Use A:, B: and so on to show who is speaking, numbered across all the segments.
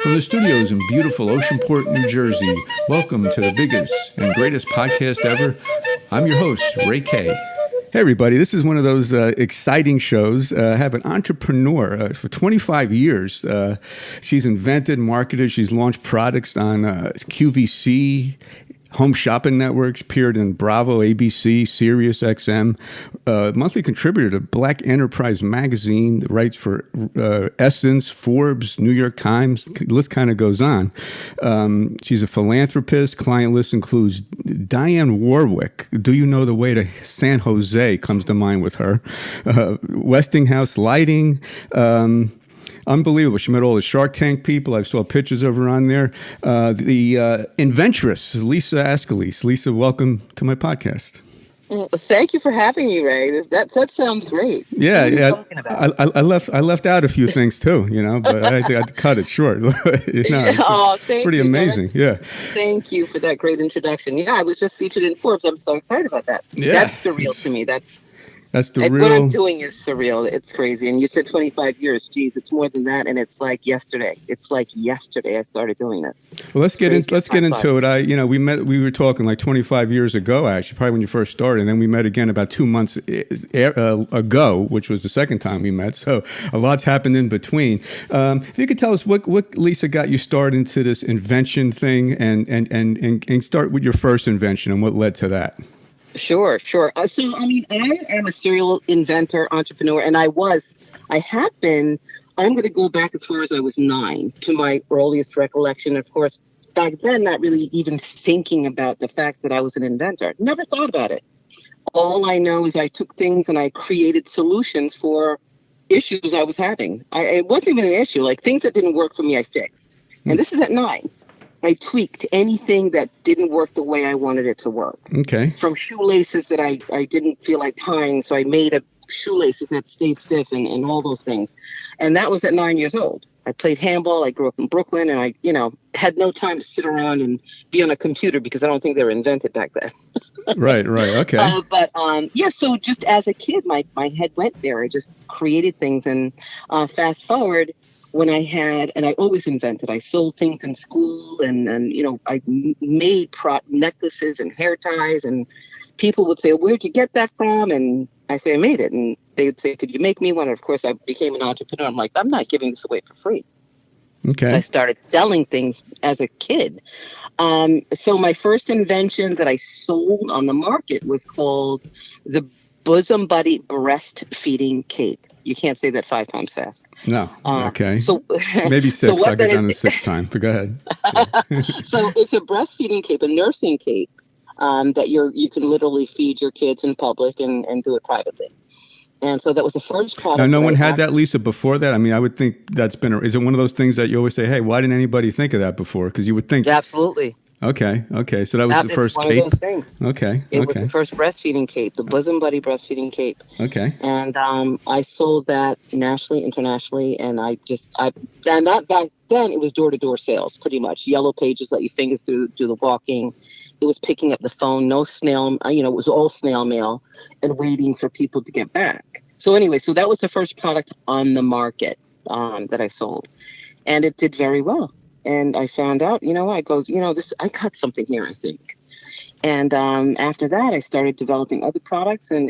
A: From the studios in beautiful Oceanport, New Jersey, welcome to the biggest and greatest podcast ever. I'm your host, Ray K. Hey, everybody. This is one of those exciting shows. I have an entrepreneur for 25 years. She's invented, marketed, she's launched products on QVC, Home Shopping Networks, appeared in Bravo, ABC, Sirius XM, monthly contributor to Black Enterprise Magazine, writes for Essence, Forbes, New York Times. The list kind of goes on. She's a philanthropist. Client list includes Diane Warwick. Do you know the way to San Jose comes to mind with her. Westinghouse Lighting. Unbelievable. She met all the Shark Tank people. I saw pictures of her on there. The Inventress, Lisa Ascolese. Lisa, welcome to my podcast.
B: Well, thank you for having me, Ray. That sounds great.
A: Yeah. I left out a few things too, but I had to cut it short. Pretty amazing. Yeah.
B: Thank you for that great introduction. Yeah, I was just featured in Forbes. I'm so excited about that.
A: Yeah.
B: That's surreal to me.
A: That's the real.
B: What I'm doing is surreal. It's crazy. And you said 25 years. Geez, it's more than that. And it's like yesterday. It's like yesterday I started doing this.
A: Well, let's get into it. We were talking like 25 years ago, actually, probably when you first started. And then we met again about 2 months ago, which was the second time we met. So a lot's happened in between. If you could tell us what Lisa got you started into this invention thing and start with your first invention and what led to that.
B: Sure. So, I am a serial inventor, entrepreneur, and I'm going to go back as far as I was 9 to my earliest recollection. Of course, back then, not really even thinking about the fact that I was an inventor. Never thought about it. All I know is I took things and I created solutions for issues I was having. It wasn't even an issue. Like things that didn't work for me, I fixed. And this is at 9. I tweaked anything that didn't work the way I wanted it to work.
A: Okay.
B: From shoelaces that I didn't feel like tying, so I made a shoelaces that stayed stiff and all those things. And that was at 9 years old. I played handball. I grew up in Brooklyn, and I, had no time to sit around and be on a computer because I don't think they were invented back then.
A: Right. Okay.
B: So just as a kid, my head went there. I just created things, and fast forward. When I always invented. I sold things in school and I made necklaces and hair ties, and people would say, "Where'd you get that from?" And I say, "I made it." And they would say, "Could you make me one?" And of course, I became an entrepreneur. I'm like, I'm not giving this away for free.
A: Okay.
B: So I started selling things as a kid. So my first invention that I sold on the market was called the Bosom Buddy breastfeeding cape. You can't say that 5 times fast.
A: No. Okay.
B: So
A: maybe 6. I'll get down to 6 times. But go ahead.
B: So it's a breastfeeding cape, a nursing cape that you can literally feed your kids in public and do it privately. And so that was the first product.
A: Now, no one had that, Lisa, before that? I mean, I would think is it one of those things that you always say, hey, why didn't anybody think of that before? Because you would think.
B: Absolutely.
A: Okay. So that was the first cape.
B: One of those things.
A: Okay.
B: It was the first breastfeeding cape, the Bosom Buddy breastfeeding cape.
A: Okay.
B: And I sold that nationally, internationally, and that back then it was door-to-door sales, pretty much. Yellow pages, let your fingers do the walking. It was picking up the phone, no snail, it was all snail mail, and waiting for people to get back. So anyway, that was the first product on the market that I sold, and it did very well. And I found out, I got something here, I think. And after that, I started developing other products. And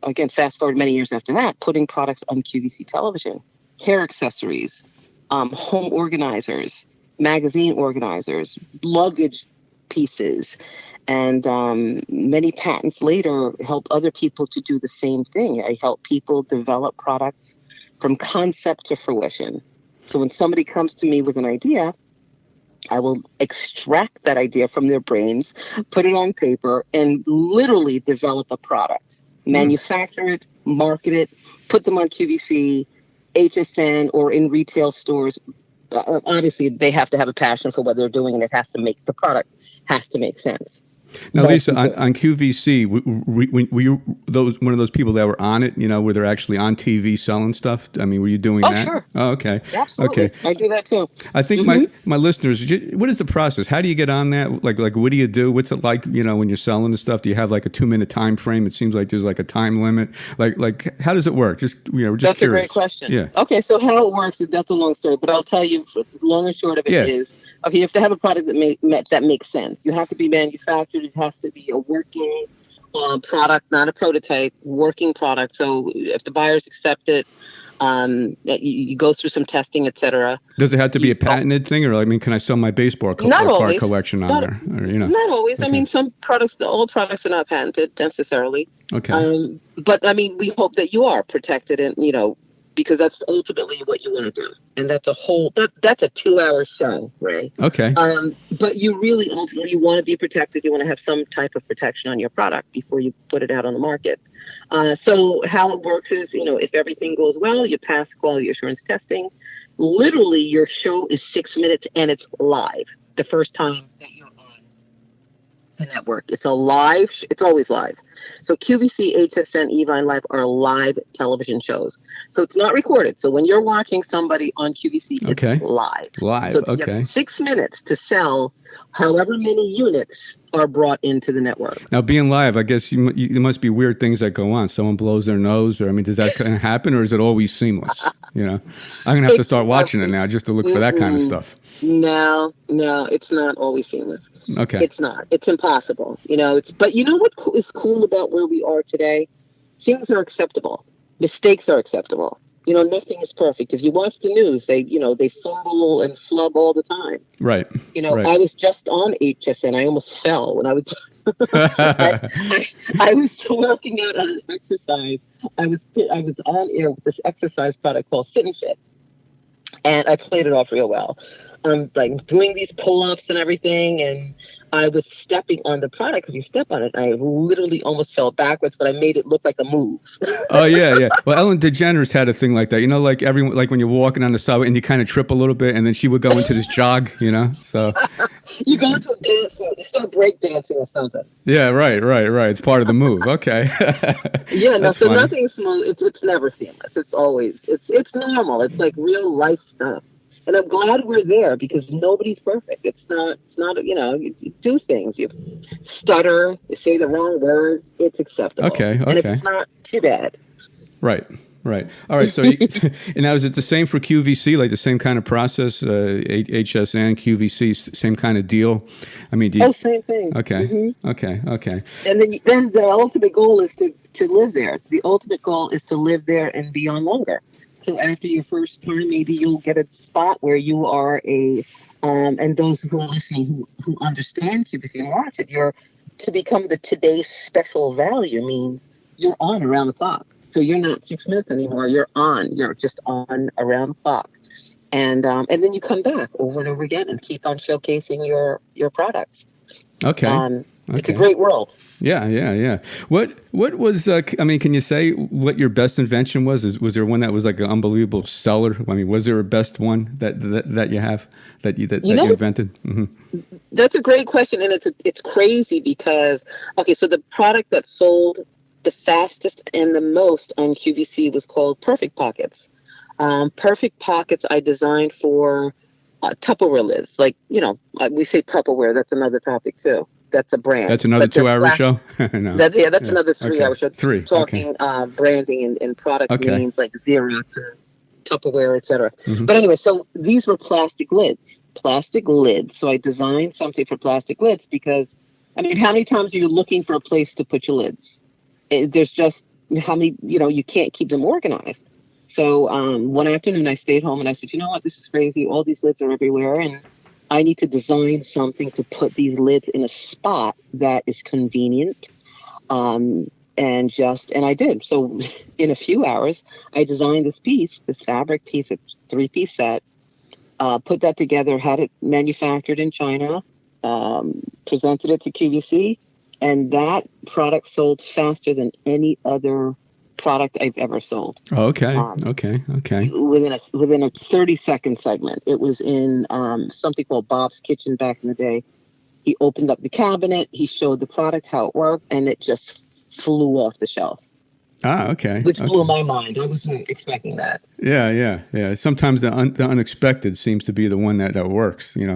B: again, fast forward many years after that, putting products on QVC television, hair accessories, home organizers, magazine organizers, luggage pieces. And many patents later helped other people to do the same thing. I help people develop products from concept to fruition. So when somebody comes to me with an idea, I will extract that idea from their brains, put it on paper, and literally develop a product. Manufacture it, market it, put them on QVC, HSN, or in retail stores. Obviously, they have to have a passion for what they're doing, and the product has to make sense.
A: Now,
B: That's
A: Lisa,
B: important.
A: on QVC, were you one of those people that were on it? Where they're actually on TV selling stuff? I mean, were you doing
B: Oh,
A: that?
B: sure.
A: Oh, okay, okay.
B: Absolutely. I do that too.
A: I think
B: Hmm.
A: my listeners, what is the process? How do you get on that? Like what do you do? What's it like? When you're selling the stuff, do you have like a 2-minute time frame? It seems like there's like a time limit. Like how does it work? We're just
B: That's a great
A: curious.
B: question.
A: Yeah,
B: Okay, so how it works, that's a long story, but I'll tell you, the long and short of it
A: yeah.
B: is, okay, you have to have a product that makes sense. You have to be manufactured. It has to be a working product, not a prototype, working product. So if the buyers accept it, you go through some testing, etc.
A: Does it have to be
B: You
A: a patented thing, or I mean, can I sell my baseball
B: Not
A: card
B: always,
A: collection on
B: not
A: there? Or,
B: not always. I
A: Okay.
B: mean, some products, all products are not patented necessarily.
A: Okay.
B: But I mean, we hope that you are protected, and because that's ultimately what you want to do, and that's a 2-hour show, Ray.
A: Okay.
B: But you really ultimately want to be protected. You want to have some type of protection on your product before you put it out on the market. So how it works is, if everything goes well, you pass quality assurance testing. Literally, your show is 6 minutes and it's live. The first time that you're on the network, it's always live. So QVC, HSN, Evine Live are live television shows. So it's not recorded. So when you're watching somebody on QVC,
A: Okay.
B: it's live.
A: Live.
B: So you
A: Okay.
B: have 6 minutes to sell however many units are brought into the network.
A: Now, being live, I guess there must be weird things that go on. Someone blows their nose, or I mean, does that kind of happen, or is it always seamless? I'm gonna have to start watching it now just to look for that kind of stuff.
B: No, it's not always seamless.
A: Okay.
B: It's not. It's impossible. But you know what is cool about where we are today? Things are acceptable. Mistakes are acceptable. Nothing is perfect. If you watch the news, they fumble and flub all the time.
A: Right. Right.
B: I was just on HSN. I almost fell when I was. I was working out on an exercise. I was on air with this exercise product called Sit and Fit. And I played it off real well. Like doing these pull-ups and everything, and I was stepping on the product because you step on it. I literally almost fell backwards, but I made it look like a move.
A: Oh yeah. Well, Ellen DeGeneres had a thing like that. Like everyone, like when you're walking on the subway and you kind of trip a little bit, and then she would go into this jog. So
B: you go into a dance mode, you start break dancing or something.
A: Yeah, right. It's part of the move. Okay.
B: Yeah, no, so
A: funny.
B: nothing's smooth. It's never seamless. It's always it's normal. It's like real life stuff. And I'm glad we're there because nobody's perfect. It's not you do things. You stutter, you say the wrong word, it's acceptable.
A: Okay.
B: And if it's not, too bad.
A: Right. All right. So, and now is it the same for QVC? Like the same kind of process? HSN, QVC, same kind of deal? I mean,
B: same thing.
A: Okay.
B: Mm-hmm.
A: Okay.
B: And then the ultimate goal is to live there. The ultimate goal is to live there and be on longer. So after your first time, maybe you'll get a spot where you are and those who are listening who understand QVC and watch it, to become the today's special value means you're on around the clock. So you're not 6 minutes anymore. You're on. You're just on around the clock, and then you come back over and over again and keep on showcasing your products.
A: Okay.
B: It's a great world.
A: Yeah. What was? I mean, can you say what your best invention was? Was there one that was like an unbelievable seller? I mean, was there a best one that you have that you invented? Mm-hmm.
B: That's a great question, and it's crazy because so the product that sold the fastest and the most on QVC was called Perfect Pockets. Perfect Pockets I designed for Tupperware lids. Like we say Tupperware. That's another topic too. That's a brand.
A: That's another 2-hour show?
B: No. That's another 3-hour show. Talking branding and product names like Xerox or Tupperware, etc.
A: Mm-hmm.
B: But anyway, so these were plastic lids. So I designed something for plastic lids because, I mean, how many times are you looking for a place to put your lids? There's just how many, you can't keep them organized. So one afternoon I stayed home and I said, you know what, this is crazy. All these lids are everywhere. And I need to design something to put these lids in a spot that is convenient. And I did. So in a few hours, I designed this fabric piece, a 3-piece set, put that together, had it manufactured in China, presented it to QVC, and that product sold faster than any other product I've ever sold.
A: Oh, okay.
B: Within a 30-second segment. It was in something called Bob's Kitchen back in the day. He opened up the cabinet. He showed the product, how it worked, and it just flew off the shelf.
A: Ah, okay.
B: Which
A: Okay.
B: blew my mind. I wasn't expecting that.
A: Yeah. Sometimes the unexpected seems to be the one that works, in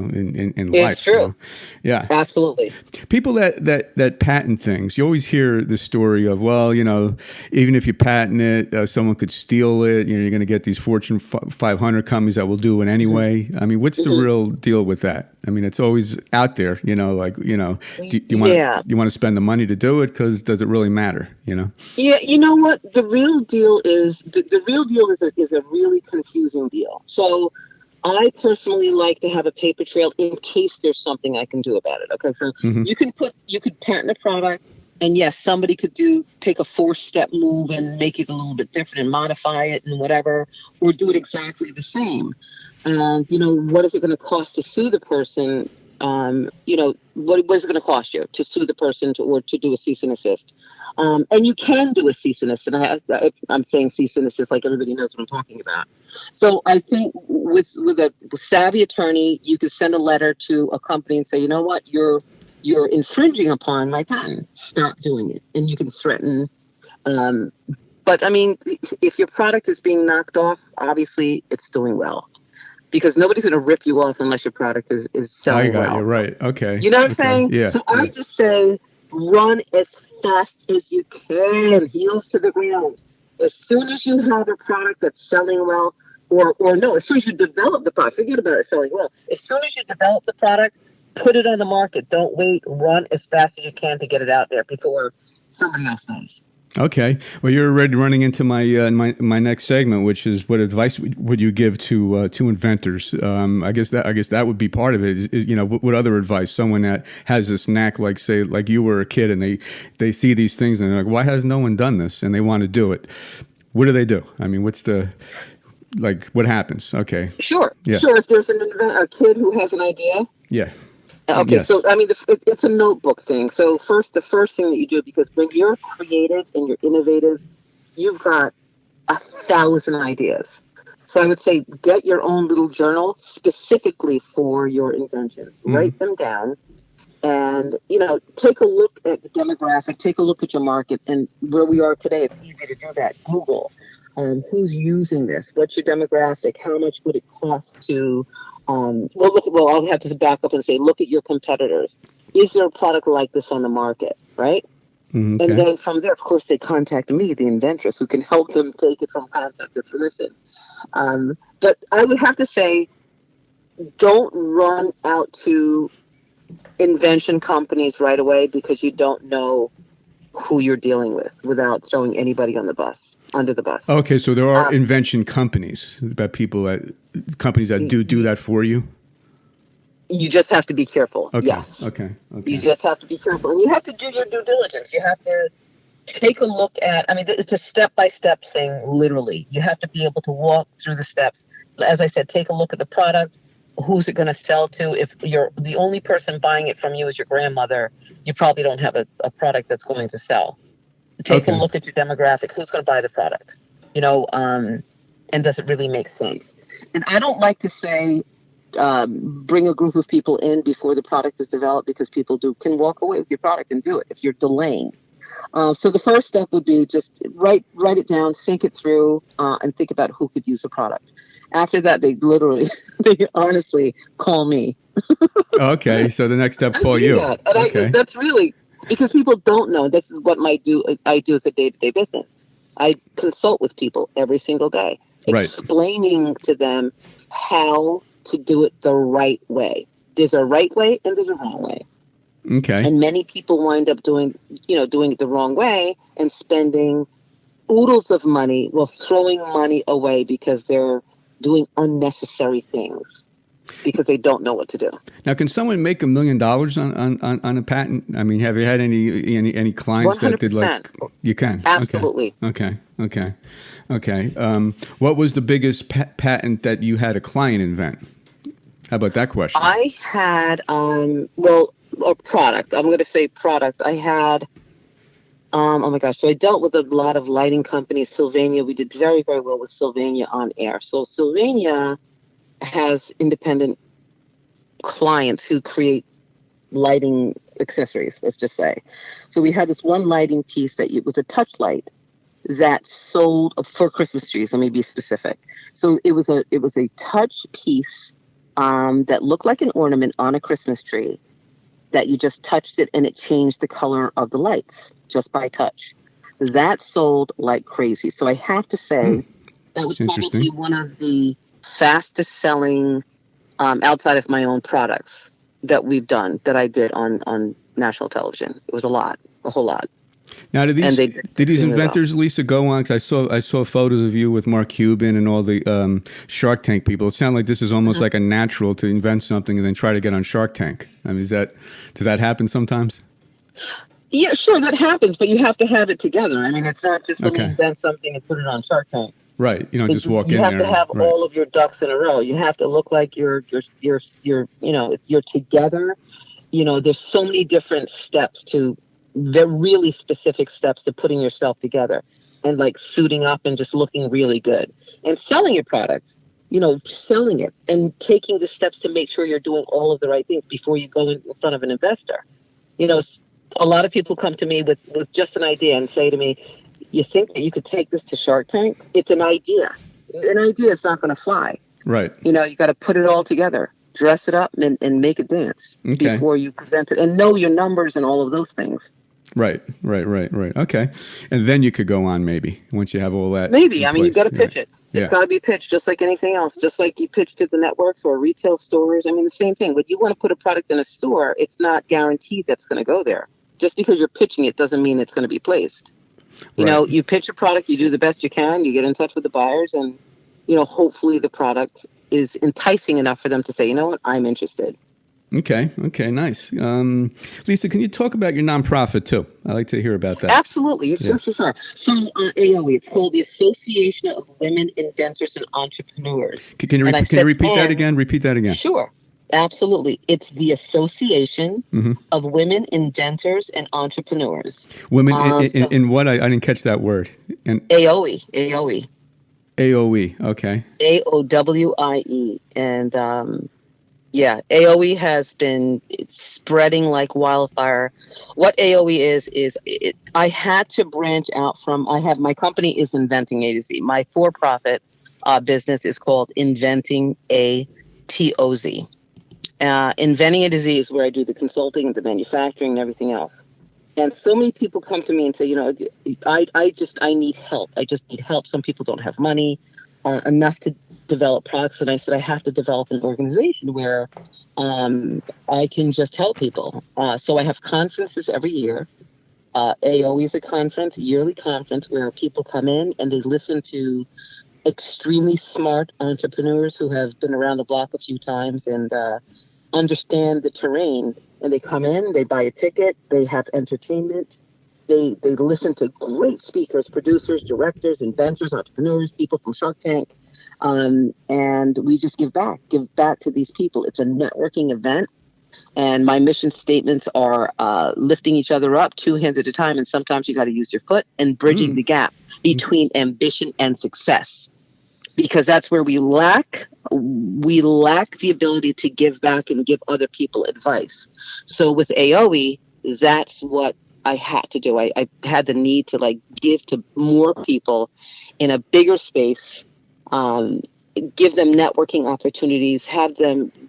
A: life.
B: It's true.
A: Yeah.
B: Absolutely.
A: People that patent things, you always hear the story of, well, even if you patent it, someone could steal it. You're going to get these Fortune 500 companies that will do it anyway. I mean, what's the real deal with that? I mean, it's always out there, do you want to spend the money to do it? Because does it really matter,
B: Yeah, you know what? The real deal is a really confusing deal. So I personally like to have a paper trail in case there's something I can do about it. Okay, so you could patent a product, and yes, somebody could take a 4-step move and make it a little bit different and modify it and whatever, or do it exactly the same. And what is it going to cost to sue the person? What is it going to cost you to sue the person or to do a cease and assist? And you can do a cease and assist. And I'm saying cease and assist like everybody knows what I'm talking about. So I think with a savvy attorney, you could send a letter to a company and say, you know what, you're infringing upon my patent. Stop doing it. And you can threaten. But I mean, if your product is being knocked off, obviously it's doing well. Because nobody's going to rip you off unless your product is selling well.
A: You're right. Okay.
B: You know what I'm saying?
A: Yeah.
B: So I just say run as fast as you can, heels to the ground. As soon as you have a product that's selling well, or no, as soon as you develop the product, forget about it selling well. As soon as you develop the product, put it on the market. Don't wait. Run as fast as you can to get it out there before somebody else does.
A: Okay. Well, you're already running into my my next segment, which is what advice would you give to inventors? I guess that would be part of it. What other advice? Someone that has this knack, like you were a kid, and they see these things and they're like, why has no one done this? And they want to do it. What do? I mean, what happens? Okay.
B: Sure.
A: Yeah.
B: Sure. If there's a kid who has an idea.
A: Yeah.
B: Okay,
A: yes.
B: So I mean, it's a notebook thing. So the first thing that you do, because when you're creative and you're innovative, you've got 1,000 ideas. So I would say get your own little journal specifically for your inventions. Write them down, and take a look at the demographic, take a look at your market, and where we are today. It's easy to do that. Google, who's using this? What's your demographic? How much would it cost to? I'll have to back up and say, look at your competitors. Is there a product like this on the market, right?
A: Okay.
B: And then from there, of course, they contact me, the Inventress, who can help them take it from concept to fruition. But I would have to say, don't run out to invention companies right away because you don't know who you're dealing with without throwing anybody under the bus.
A: Okay, so there are invention companies, about companies that do that for you.
B: You just have to be careful.
A: Okay.
B: Yes.
A: Okay.
B: You just have to be careful, and you have to do your due diligence. You have to take a look at. I mean, it's a step-by-step thing. Literally, you have to be able to walk through the steps. As I said, take a look at the product. Who's it going to sell to? If you're the only person buying it from you is your grandmother, you probably don't have a product that's going to sell. Take a look at your demographic. Who's going to buy the product? And does it really make sense? And I don't like to say bring a group of people in before the product is developed, because people can walk away with your product and do it if you're delaying. So the first step would be just write it down, think it through, and think about who could use the product. After that, they honestly call me.
A: Okay, so the next step, call you.
B: Okay. That's really, because people don't know. This is what I do as a day-to-day business. I consult with people every single day, explaining to them how to do it the right way. There's a right way and there's a wrong way.
A: Okay.
B: And many people wind up doing it the wrong way and spending oodles of money, throwing money away because they're doing unnecessary things because they don't know what to do.
A: Now, can someone make $1 million on a patent? I mean, have you had any clients 100%. That did like? You can.
B: Absolutely.
A: Okay. What was the biggest patent that you had a client invent? How about that question?
B: I had a product. I'm going to say product. I had. Oh my gosh! So I dealt with a lot of lighting companies. Sylvania. We did very, very well with Sylvania on air. So Sylvania has independent clients who create lighting accessories, let's just say. So we had this one lighting piece that it was a touch light that sold for Christmas trees. Let me be specific. So it was a touch piece that looked like an ornament on a Christmas tree that you just touched it and it changed the color of the lights just by touch. That sold like crazy. So I have to say that was probably one of the fastest selling outside of my own products that we've done, that I did on national television. It was a whole lot.
A: Now, did these inventors, Lisa, go on? Because I saw photos of you with Mark Cuban and all the Shark Tank people. It sounded like this is almost like a natural to invent something and then try to get on Shark Tank. I mean, does that happen sometimes?
B: Yeah, sure, that happens, but you have to have it together. I mean, it's not just let me invent something and put it on Shark Tank.
A: Right. You don't just walk in there.
B: You have to have all of your ducks in a row. You have to look like you're together. You know, there's so many different steps to, they're really specific steps to putting yourself together and like suiting up and just looking really good and selling your product, selling it and taking the steps to make sure you're doing all of the right things before you go in front of an investor. A lot of people come to me with just an idea and say to me, you think that you could take this to Shark Tank? It's an idea. An idea is not going to fly. Right. You got to put it all together, dress it up and make it dance before you present it and know your numbers and all of those things. Right.
A: Okay. And then you could go on maybe once you have all that.
B: Maybe. I mean, you've got to pitch it. It's got to be pitched just like anything else, just like you pitch to the networks or retail stores. I mean, the same thing. When you want to put a product in a store, it's not guaranteed that's going to go there. Just because you're pitching it doesn't mean it's going to be placed. You pitch a product, you do the best you can, you get in touch with the buyers, and, hopefully the product is enticing enough for them to say, you know what, I'm interested.
A: Okay, nice. Lisa, can you talk about your nonprofit too? I'd like to hear about that.
B: Absolutely. Sure. So AOWIE, it's called the Association of Women Inventors and Entrepreneurs.
A: Can you repeat that again? Repeat that again.
B: Sure. Absolutely. It's the Association of Women Inventors and Entrepreneurs.
A: Women in what? I didn't catch that word.
B: AOWIE.
A: AOWIE. Okay.
B: AOWIE. And AOWIE has been spreading like wildfire. What AOWIE is I had to branch out from, my company is Inventing A to Z. My for-profit business is called Inventing A to Z. Inventing A to Z is where I do the consulting, the manufacturing, and everything else. And so many people come to me and say, I need help. I just need help. Some people don't have money enough to develop products. And I said, I have to develop an organization where I can just help people. So I have conferences every year. AOWIE is a yearly conference where people come in and they listen to extremely smart entrepreneurs who have been around the block a few times and understand the terrain, and they come in, they buy a ticket, they have entertainment, they listen to great speakers, producers, directors, inventors, entrepreneurs, people from Shark Tank, and we just give back to these people. It's a networking event, and my mission statements are lifting each other up 2 hands at a time, and sometimes you got to use your foot, and bridging the gap between ambition and success. Because that's where we lack the ability to give back and give other people advice. So with AOWIE, that's what I had to do. I had the need to give to more people in a bigger space, give them networking opportunities,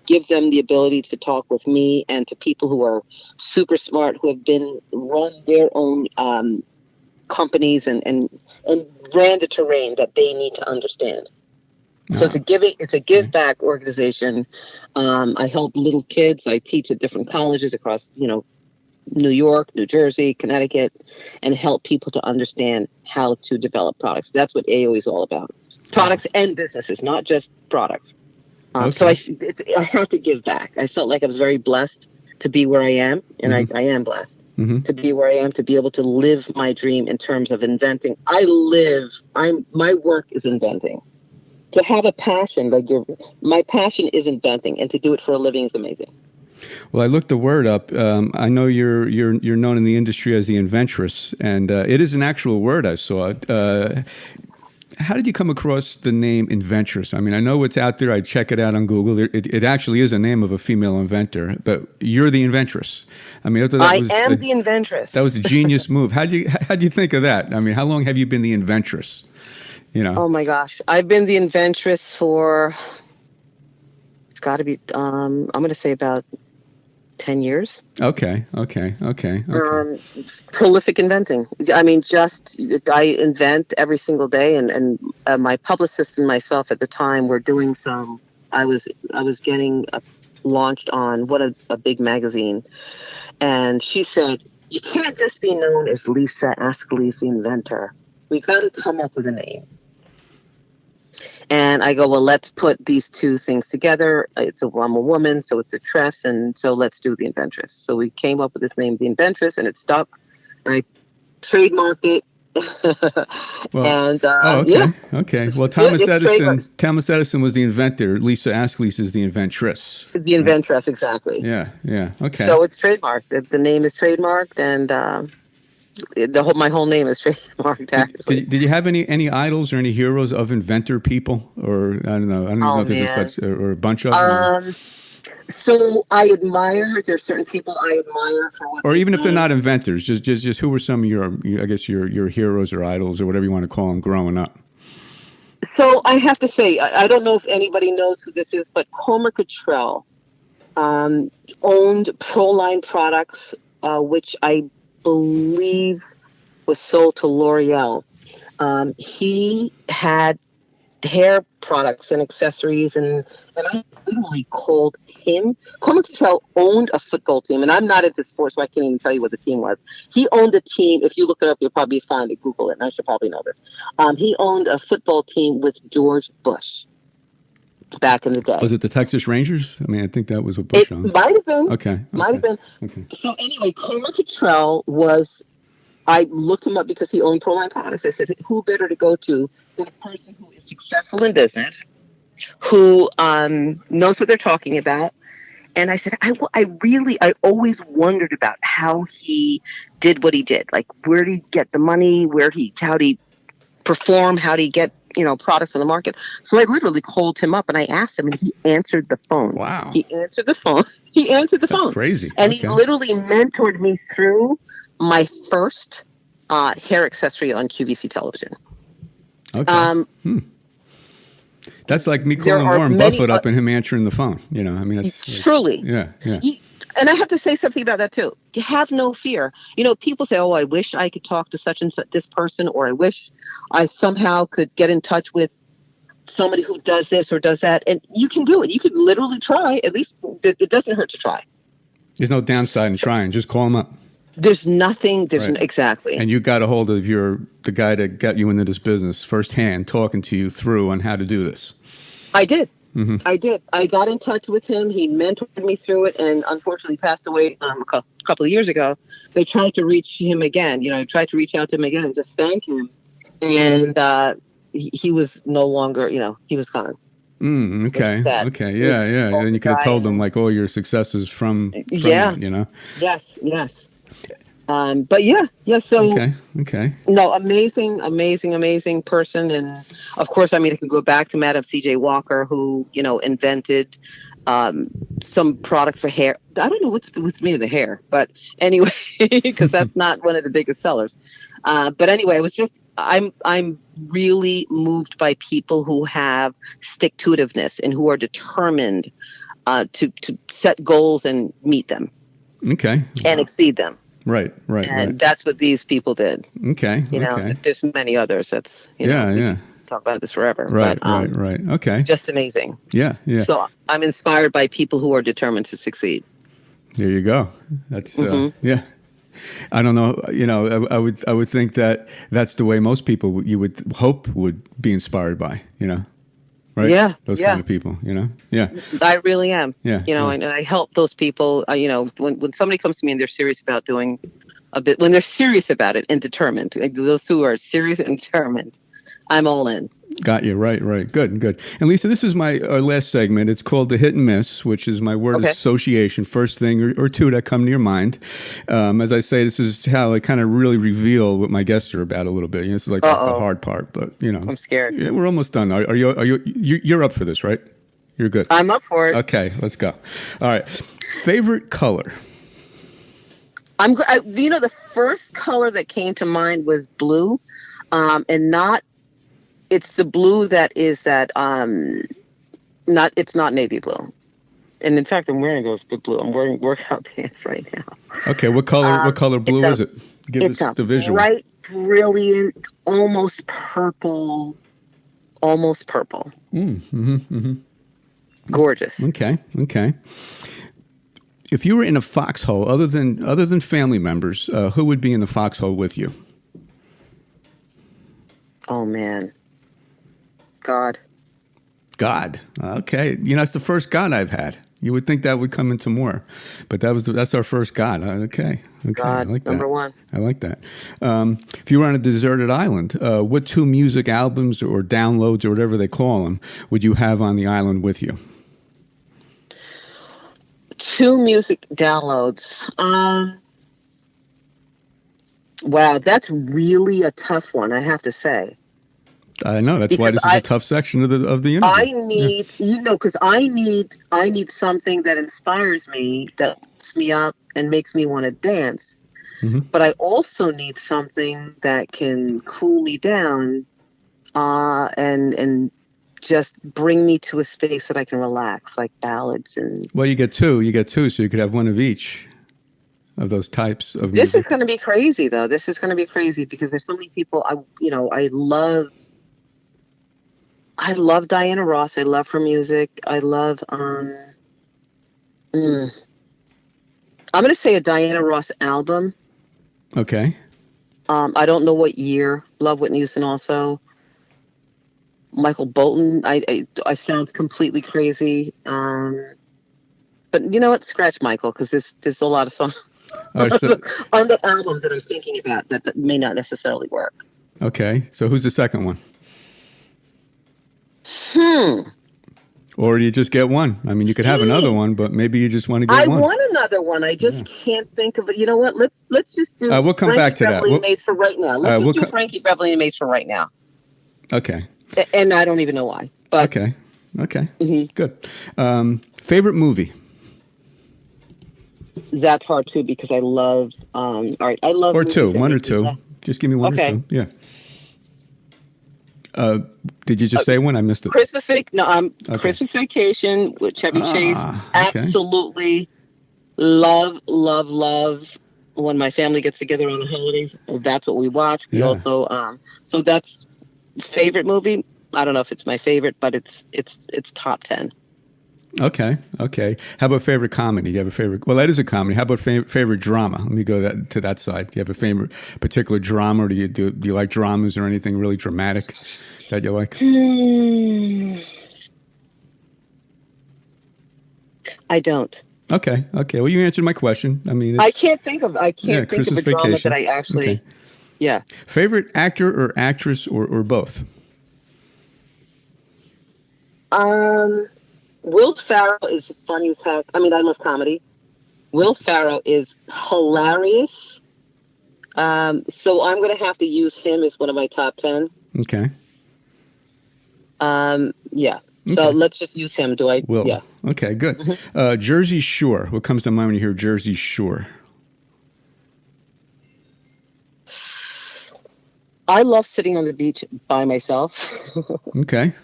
B: give them the ability to talk with me and to people who are super smart, who have run their own companies and ran the terrain that they need to understand. So it's a give back organization. I help little kids. I teach at different colleges across, New York, New Jersey, Connecticut, and help people to understand how to develop products. That's what AOWIE is all about. Products and businesses, not just products. So I had to give back. I felt like I was very blessed to be where I am, and I am blessed to be where I am, to be able to live my dream in terms of inventing. My work is inventing. To have a passion, my passion is inventing, and to do it for a living is amazing.
A: Well, I looked the word up. I know you're known in the industry as the Inventress, and it is an actual word I saw. how did you come across the name Inventress? I mean, I know it's out there. I check it out on Google. It actually is a name of a female inventor, but you're the Inventress. I mean,
B: I am the Inventress.
A: That was a genius move. How'd you think of that? I mean, how long have you been the Inventress? You know?
B: Oh my gosh, I've been the Inventress for, it's got to be, I'm going to say about 10 years.
A: Okay.
B: Prolific inventing. I mean, I invent every single day, and my publicist and myself at the time were doing I was getting launched on a big magazine, and she said, "You can't just be known as Lisa Ascolese, the inventor. We got to come up with a name." And I go, well, let's put these two things together. I'm a woman, so it's a tress, and so let's do the Inventress. So we came up with this name, the Inventress, and it stuck. And I trademarked it.
A: Okay. Well, Thomas Edison was the inventor. Lisa Ascolese is the inventress.
B: The Inventress, exactly.
A: Yeah. Okay.
B: So it's trademarked. The name is trademarked, and my whole name is trademarked. Actually,
A: did you have any idols or any heroes of inventor people, or I don't know if there's or a bunch of them?
B: So there's certain people I admire for what,
A: or even if they're not inventors, just who were some of your heroes or idols or whatever you want to call them growing up.
B: So I have to say, I don't know if anybody knows who this is, but Homer Cottrell owned Proline products, which I believe was sold to L'Oreal. He had hair products and accessories, and I literally called him. Coleman Cottrell owned a football team, and I'm not into sports, so I can't even tell you what the team was. He owned a team. If you look it up, you'll probably find it. Google it, and I should probably know this. He owned a football team with George Bush back in the day.
A: Was it the Texas Rangers? I mean, I think that was what Bush owned.
B: It might have been.
A: Okay.
B: Might have been. Okay. So anyway, Coleman Cottrell I looked him up because he owned Proline products. I said, who better to go to than a person who is successful in business, who knows what they're talking about. And I said, I always wondered about how he did what he did. Like, where did he get the money? How did he perform? How did he get, products on the market? So I literally called him up and I asked him, and he answered the phone.
A: Wow.
B: He answered the phone. That's
A: crazy.
B: And he literally mentored me through my first hair accessory on QVC television.
A: Okay. That's like me calling Warren Buffett up and him answering the phone. I mean, it's
B: truly.
A: Yeah.
B: And I have to say something about that too. You have no fear. People say, "Oh, I wish I could talk to such and such this person," or "I wish I somehow could get in touch with somebody who does this or does that." And you can do it. You can literally try. At least it doesn't hurt to try.
A: There's no downside in trying. Just call them up.
B: There's nothing. Exactly.
A: And you got a hold of the guy that got you into this business firsthand, talking to you through on how to do this.
B: I did. Mm-hmm. I did. I got in touch with him. He mentored me through it, and unfortunately passed away a couple of years ago. They tried to reach him again. I tried to reach out to him again and just thank him. And he was no longer, he was gone.
A: Okay. Okay. Yeah. And you could have told them like all your successes from it,
B: Yes. But yeah. So
A: okay.
B: No, amazing person, and of course, I mean, I could go back to Madam C.J. Walker, who invented some product for hair. I don't know what's with me and the hair, but anyway, because that's not one of the biggest sellers. But anyway, it was just I'm really moved by people who have stick-to-itiveness and who are determined to set goals and meet them.
A: Okay.
B: And exceed them.
A: Right.
B: And that's what these people did.
A: Okay.
B: There's many others. That's talk about this forever.
A: Right. Okay.
B: Just amazing.
A: Yeah.
B: So I'm inspired by people who are determined to succeed.
A: There you go. That's yeah. I don't know. I would think that that's the way most people you would hope would be inspired by. Right?
B: Yeah.
A: Those kind of people, Yeah.
B: I really am.
A: Yeah.
B: And I help those people, when somebody comes to me and they're serious about doing when they're serious about it and determined, those who are serious and determined, I'm all in.
A: Got you. Right. Good. And Lisa, this is our last segment. It's called the hit and miss, which is my word association. First thing or two that come to your mind. As I say, this is how I kind of really reveal what my guests are about a little bit. This is like the hard part, but
B: I'm scared.
A: Yeah, we're almost done. You're up for this, right? You're good.
B: I'm up for it.
A: Okay, let's go. All right. Favorite color?
B: The first color that came to mind was blue, and not. It's the blue that is that. It's not navy blue, and in fact, I'm wearing those blue. I'm wearing workout pants right now.
A: Okay, what color? What color blue is it? Give us the visual.
B: Bright, brilliant, almost purple. Gorgeous.
A: Okay. If you were in a foxhole, other than family members, who would be in the foxhole with you?
B: Oh man, God.
A: Okay. It's the first God I've had. You would think that would come into more, but that's our first God. Okay.
B: God,
A: I like
B: number
A: that.
B: one.
A: I like that. If you were on a deserted island, what 2 music albums or downloads or whatever they call them would you have on the island with you?
B: 2 music downloads. Wow, that's really a tough one, I have to say.
A: I know that's why this is a tough section of the interview.
B: I need, because I need something that inspires me, that lifts me up and makes me want to dance. Mm-hmm. But I also need something that can cool me down, and just bring me to a space that I can relax, like ballads and.
A: Well, you get two, so you could have one of each of those types of.
B: This is going to be crazy, though. This is going to be crazy because there's so many people. I love Diana Ross. I love her music. I love. I'm going to say a Diana Ross album.
A: Okay.
B: I don't know what year. Love Whitney Houston also. Michael Bolton. I sounds completely crazy. But you know what? Scratch Michael, because there's a lot of songs on the album that I'm thinking about that may not necessarily work.
A: Okay. So who's the second one? Or do you just get one? I mean, you could have another one, but maybe you just want to get one.
B: I want another one. I just can't think of it. You know what? Let's just do.
A: We'll come back to that.
B: Mates for right now. Let's just do Frankie Beverly and Mates for right now.
A: Okay.
B: And I don't even know why. But
A: okay. Mm-hmm. Good. Favorite movie?
B: That's hard too because I love. All right, I love.
A: Or two, one or two. Just give me one or two. Yeah. Did you just say one? I missed it.
B: Christmas Vacation with Chevy Chase.
A: Okay.
B: Absolutely love when my family gets together on the holidays. That's what we watch. We also so that's favorite movie. I don't know if it's my favorite, but it's top 10. Okay.
A: How about favorite comedy? Do you have a favorite? Well, that is a comedy. How about favorite drama? Let me go to that side. Do you have a favorite particular drama, or do you like dramas or anything really dramatic that you like?
B: I don't.
A: Okay. Well, you answered my question. I mean,
B: I can't think of a drama that I actually.
A: Okay.
B: Yeah.
A: Favorite actor or actress or both?
B: Will Ferrell is funny as heck. I mean, I love comedy. Will Ferrell is hilarious. So I'm going to have to use him as one of my top 10.
A: Okay.
B: Yeah. Okay. So let's just use him.
A: Will.
B: Yeah.
A: Okay, good. Mm-hmm. Jersey Shore. What comes to mind when you hear Jersey Shore?
B: I love sitting on the beach by myself.
A: Okay.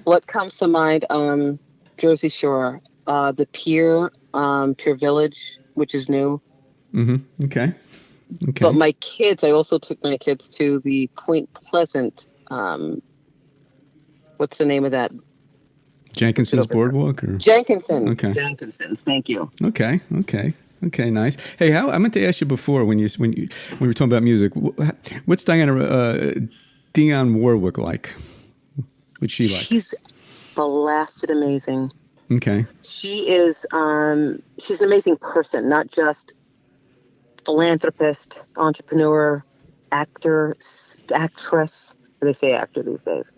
B: What comes to mind? Jersey Shore, the Pier Village, which is new.
A: Mm-hmm. Okay.
B: But my kids, I also took my kids to the Point Pleasant. What's the name of that?
A: Jenkinson's Boardwalk? Or?
B: Jenkinson's.
A: Okay.
B: Jenkinson's. Thank you.
A: Okay. Nice. Hey, I meant to ask you before when we were talking about music. What's Dionne Warwick like? What's she like?
B: She's blasted amazing.
A: Okay.
B: She is. She's an amazing person, not just philanthropist, entrepreneur, actor, actress. They say actor these days.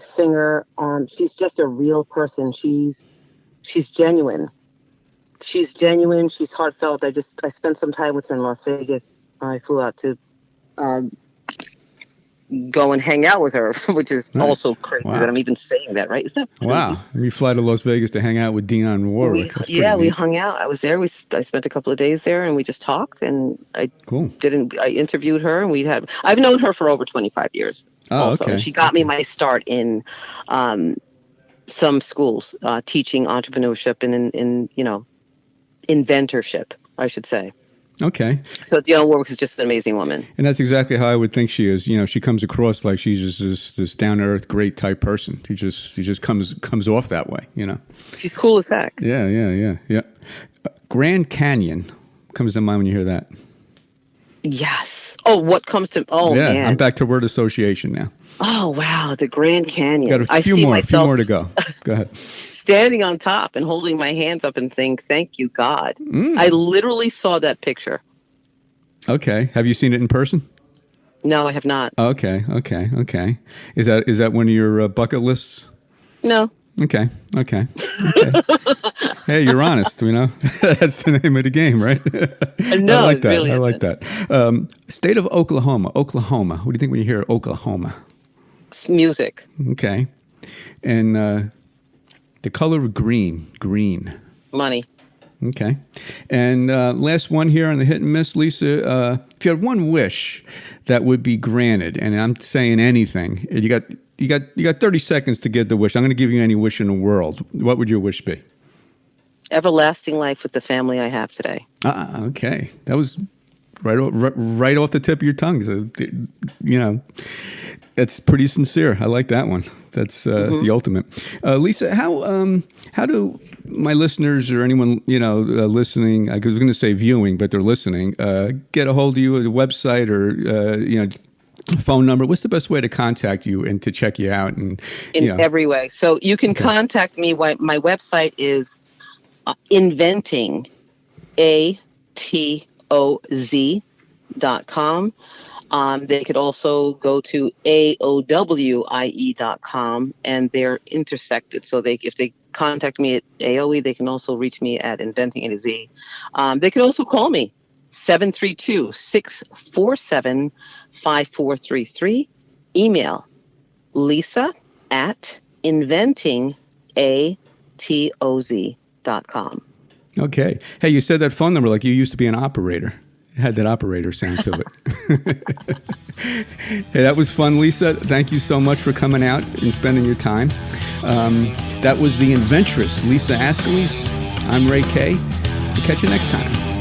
B: singer. She's just a real person. She's genuine. She's genuine. She's heartfelt. I spent some time with her in Las Vegas. I flew out to go and hang out with her, which is also crazy that I'm even saying that, right? Is that crazy? Wow.
A: You fly to Las Vegas to hang out with Dionne Warwick.
B: We hung out. I was there. I spent a couple of days there, and we just talked, and I interviewed her, and I've known her for over 25 years.
A: Oh, okay.
B: She got me my start in some schools, teaching entrepreneurship and in inventorship, I should say.
A: Okay.
B: So Dionne Warwick is just an amazing woman.
A: And that's exactly how I would think she is. She comes across like she's just this down-to-earth, great type person. She just comes off that way,
B: She's cool as heck.
A: Yeah. Grand Canyon comes to mind when you hear that.
B: Yes. Oh, what comes to... Oh,
A: yeah,
B: man.
A: I'm back to word association now.
B: Oh, wow. The Grand Canyon.
A: Got a few more to go. Go ahead.
B: Standing on top and holding my hands up and saying, "Thank you, God." I literally saw that picture.
A: Okay. Have you seen it in person?
B: No, I have not.
A: Okay. Is that one of your bucket lists?
B: No.
A: Okay. Hey, you're honest, That's the name of the game, right?
B: No,
A: I like that.
B: Really
A: I like that. State of Oklahoma. What do you think when you hear Oklahoma?
B: It's music.
A: Okay. And the color of green.
B: Money.
A: Okay. And last one here on the hit and miss, Lisa. If you had one wish that would be granted, and I'm saying anything, you got 30 seconds to get the wish. I'm going to give you any wish in the world. What would your wish be?
B: Everlasting life with the family I have today.
A: Okay. That was right off the tip of your tongue. So, it's pretty sincere. I like that one. That's the ultimate. Lisa, how do my listeners or anyone listening? I was going to say viewing, but they're listening. Get a hold of you at a website or phone number. What's the best way to contact you and to check you out? And
B: in every way. So you can contact me. My website is inventing AOWIE.com. They could also go to AOWIE.com, and they're intersected. So if they contact me at AOWIE, they can also reach me at Inventing A to Z. They can also call me 732-647-5433. Email Lisa at inventingatoz.com.
A: Okay. Hey, you said that phone number like you used to be an operator. It had that operator sound to it. Hey, that was fun, Lisa. Thank you so much for coming out and spending your time. That was the Inventress, Lisa Ascolese. I'm Ray K. We'll catch you next time.